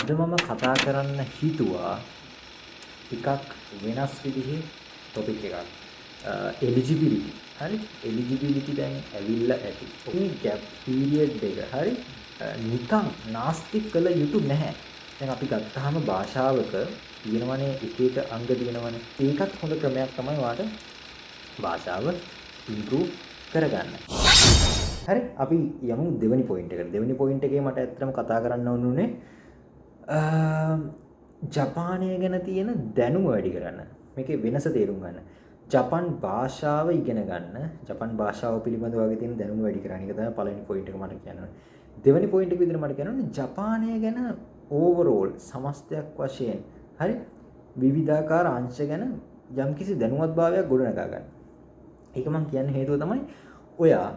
අද මම කතා කරන්න හිතුවා ටිකක් වෙනස් විදිහේ ටොපික් එකක්. එලිජිබිලිටි. හරි? එලිජිබිලිටි දැන් ඇවිල්ලා ඇති. මේ ගැප් පීරියඩ් එක හරි නිකන් නාස්ති කළ යුතු නැහැ. දැන් අපි ගත්තාම භාෂාවක තියෙනවනේ එක එක අංග තියෙනවනේ. ඒකත් හොඳ ක්‍රමයක් තමයි වාට භාෂාව ඉම්ප්‍රූව් කරගන්න. හරි අපි යමු දෙවෙනි පොයින්ට් එකට. දෙවෙනි පොයින්ට් එකේ මට ඇත්තටම කතා කරන්න ඕනුනේ ජපානය ගැන තියෙන දැනුම වැඩි කරන්න. මේකේ වෙනස තේරුම් ගන්න. ජපන් භාෂාව ඉගෙන ගන්න. ජපන් භාෂාව පිළිබඳව වගේ තියෙන දැනුම වැඩි කරන්න. ඒක තමයි පළවෙනි පොයින්ට් එක මට කියන්න ඕනේ. දෙවෙනි පොයින්ට් එක විදිහට මට කියන්න ඕනේ ජපානය ගැන ඕවරෝල් සමස්තයක් වශයෙන් හරි විවිධාකාර අංශ ගැන යම්කිසි දැනුවත්භාවයක් ගොඩනගා ගන්න. ඒක මම කියන්න හේතුව තමයි ඔයා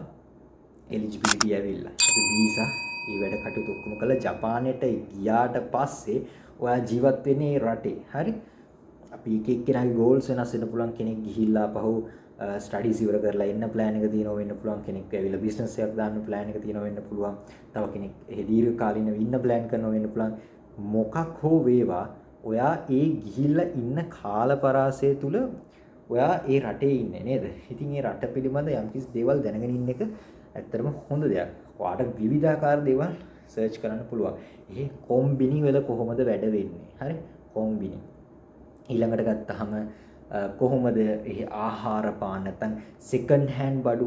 එලිජිබිලිටි ඇවිල්ලා. වීසා ඒ වැඩ කටයුතු ඔක්කොම කළා ජපානයට ගියාට පස්සේ ඔයා ජීවත් වෙන්නේ රටේ. හරි? අපි එක එක්කෙනාගේ ගෝල්ස් වෙනස් වෙන්න පුළුවන්. කෙනෙක් ගිහිල්ලා පහු ස්ටඩීස් ඉවර කරලා එන්න ප්ලෑන් එක තියෙනවා වෙන්න පුළුවන්. කෙනෙක් ඇවිල්ලා බිස්නස් එකක් දාන්න ප්ලෑන් එක තියෙනවා වෙන්න පුළුවන්. තව කෙනෙක් දීර්ඝ කාලිනව ඉන්න ප්ලෑන් කරනවා වෙන්න පුළුවන්. මොකක් හෝ වේවා ඔයා ඒ ගිහිල්ලා ඉන්න කාල පරාසය තුල ඔයා ඒ රටේ ඉන්නේ නේද? ඉතින් ඒ රට පිළිබඳ යම්කිසි දේවල් දැනගෙන ඉන්න එක ඇත්තටම හොඳ දෙයක්. ඔයාට විවිධාකාර දේවල් සර්ච් කරන්න පුළුවන්. ඒ කොම්බිනි වල කොහොමද වැඩ වෙන්නේ? හරි? කොම්බිනි. ඊළඟට ගත්තාම කොහොමද ඒ ආහාර පාන නැත්නම් සෙකන්ඩ් හෑන්ඩ් බඩු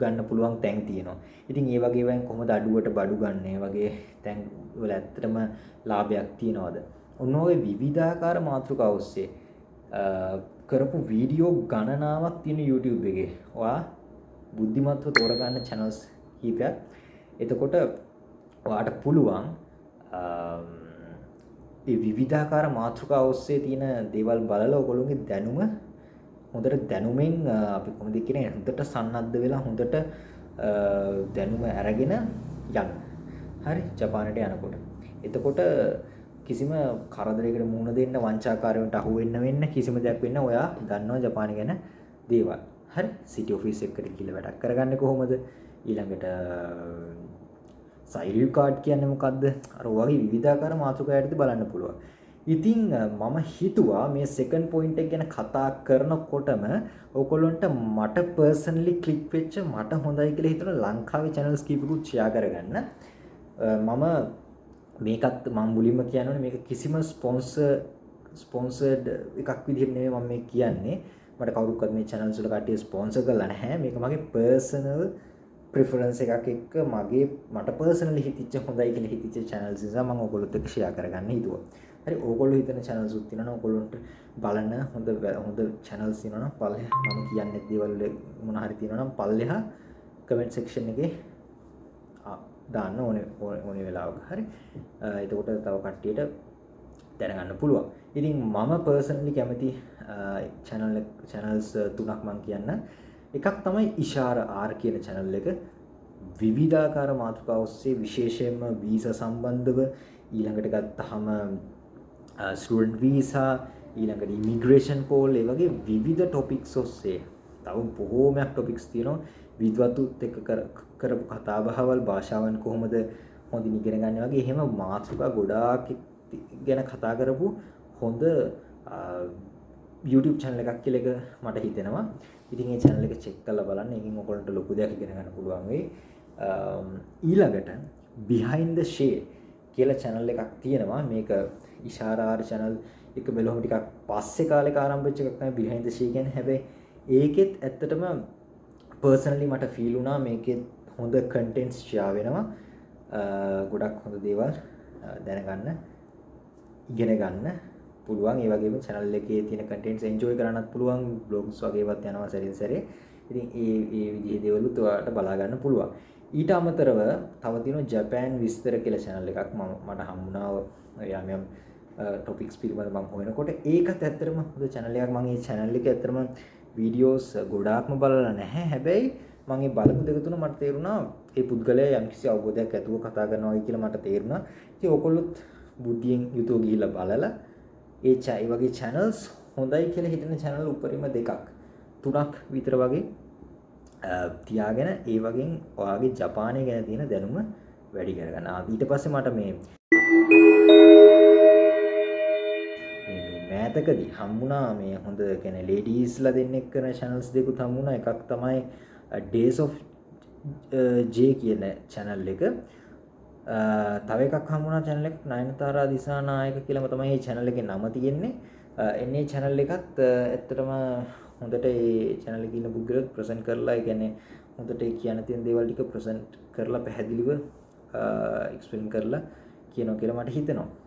ගන්න පුළුවන් තැන් තියෙනවා. ඉතින් ඒ වගේ වෙන් කොහොමද අඩුවට බඩු ගන්න? ඒ වගේ තැන් වල ඇත්තටම ලාභයක් තියනවද? ඔන්න ඔය විවිධාකාර මාතෘකා ඔස්සේ කරපු වීඩියෝ ගණනාවක් තියෙන YouTube එකේ. ඔයා බුද්ධිමත්ව තෝරගන්න channels කීපයක්. එතකොට ඔයාට පුළුවන් ඒ විවිධාකාර මාතෘකා ඔස්සේ තියෙන දේවල් බලලා ඔයගොල්ලෝගේ දැනුම හොඳට දැනුමෙන් අපි කොහොමද කියන්නේ හොඳට සන්නද්ධ වෙලා හොඳට දැනුම අරගෙන යන්න. හරි ජපානයට යනකොට. එතකොට කිසිම කරදරයකට මුහුණ දෙන්න වංචාකාරයන්ට අහු වෙන්න කිසිම දෙයක් වෙන්න ඔයා දන්නවා ජපානය ගැන දේවල්. හරි සිටි ඔෆිස් එකකට ගිහලා වැඩක් කරගන්නේ කොහොමද? ඊළඟට සයිරියු කාඩ් කියන්නේ මොකද්ද? අර වගේ විවිධාකාර මාතෘකා යටතේ බලන්න පුළුවන්. ඉතින් මම හිතුවා මේ සෙකන්ඩ් පොයින්ට් එක ගැන කතා කරනකොටම ඔයගොල්ලන්ට මට පර්සනලි ක්ලික් වෙච්ච මට හොඳයි කියලා හිතන ලංකාවේ channels කීපකුත් ෂෙයා කරගන්න. මම මේකත් මම මුලින්ම කියනවනේ මේක කිසිම ස්පොන්සර්ඩ් එකක් විදිහට නෙමෙයි මම මේ කියන්නේ. මට කවුරුත්වත් මේ channels වල කට්ටිය ස්පොන්සර් කරලා නැහැ. මේක මගේ පර්සනල් ප්‍රිෆරන්ස් එකක් එක්ක මට පර්සනලි හිතිච්ච හොඳයි කියලා හිතිච්ච channels නිසා මම ඔයගොල්ලොත් එක්ක ෂෙයා කරගන්න හිතුවා. හරි ඕගොල්ලෝ හිතන channels උත් තියෙනවා ඔයගොල්ලන්ට බලන්න හොඳ channels තියෙනවා නම් පල්ලෙහා මම කියන්නේ දේවල් මොන හරි තියෙනවා නම් පල්ලෙහා comment section එකේ දාන්න ඕනේ වෙලාවක. හරි. එතකොට තව කට්ටියට දැනගන්න පුළුවන්. ඉතින් මම පර්සනලි කැමති channels තුනක් මම කියන්න. එකක් තමයි ඉෂාර R කියන channel එක. විවිධාකාර මාතෘකා ඔස්සේ විශේෂයෙන්ම වීසා සම්බන්ධව ඊළඟට ගත්තාම ස්ටුඩන්ට් වීසා ඊළඟට ඉමිග්‍රේෂන් කෝල් ඒ වගේ විවිධ ටොපික්ස් ඔස්සේ තව බොහෝමයක් ටොපික්ස් තියෙනවා. විද්වතුත් එක්ක කරපු කතා බහවල් භාෂාවන් කොහොමද හොඳින් ඉගෙන ගන්න වගේ එහෙම මාතෘකා ගොඩාක් ගැන කතා කරපු හොඳ YouTube channel එකක් කියලා එක මට හිතෙනවා. ඉතින් මේ channel එක check කරලා බලන්න. එකකින් ඔයගොල්ලන්ට ලොකු දෙයක් ඉගෙන ගන්න පුළුවන් වෙයි. ඊළඟට behind the shade කියලා channel එකක් තියෙනවා. මේක ඉෂාරාර channel එක බැලුවම ටිකක් පස්සේ කාලෙක ආරම්භ වෙච්ච එකක් තමයි behind the shade කියන්නේ. හැබැයි ඒකෙත් ඇත්තටම personally මට feel වුණා මේකෙත් හොඳ contents share වෙනවා. ගොඩක් හොඳ දේවල් දැනගන්න ඉගෙන ගන්න පුළුවන්. ඒ වගේම channel එකේ තියෙන contents enjoy කරන්නත් පුළුවන්. blogs වගේවත් යනවා සැරින් සැරේ. ඉතින් ඒ විදිහේ දේවලුත් ඔයාලට බලා ගන්න පුළුවන්. ඊට අමතරව තව තියෙනවා ජපාන් විස්තර කියලා channel එකක් මට හම්බුණා. යම් topics පිළිබඳව මම හොයනකොට ඒකත් ඇත්තටම හොඳ channel එකක්. මම මේ channel එකේ ඇත්තටම videos ගොඩාක්ම බලලා නැහැ. හැබැයි මම මේ බලපු දෙක තුන මට තේරුණා ඒ පුද්ගලයා යම්කිසි අවබෝධයක් ඇතුව කතා කරනවා වගේ කියලා මට තේරුණා. ඉතින් ඔයගොල්ලොත් බුද්ධියෙන් යුතුව ගිහිල්ලා බලලා ඒ වගේ channels හොඳයි කියලා හිතන channel උපරිම දෙකක් තුනක් විතර වගේ තියාගෙන ඒ වගේ ඔයාගේ ජපානය ගැන තියෙන දැනුම වැඩි කරගන්න. ඊට පස්සේ මට මේ මෑතකදී හම්බුණා මේ හොඳ කියන්නේ ලේඩීස්ලා දෙන්නෙක් කරන channels දෙකක් හම්බුණා. එකක් තමයි Days of J කියන channel එක. තව එකක් හම්බුණා channel එකක් නයනතාරා දිසානායක කියලාම තමයි මේ channel එකේ නම තියෙන්නේ. එන්නේ channel එකත් ඇත්තටම හොඳට ඒ channel එකේ ඉන්න පුද්ගලයෝ ප්‍රසන්ට් කරලා ඒ කියන්නේ හොඳට කියන්න තියෙන දේවල් ටික ප්‍රසන්ට් කරලා පැහැදිලිව එක්ස්ප්ලেইন කරලා කියනවා කියලා මට හිතෙනවා.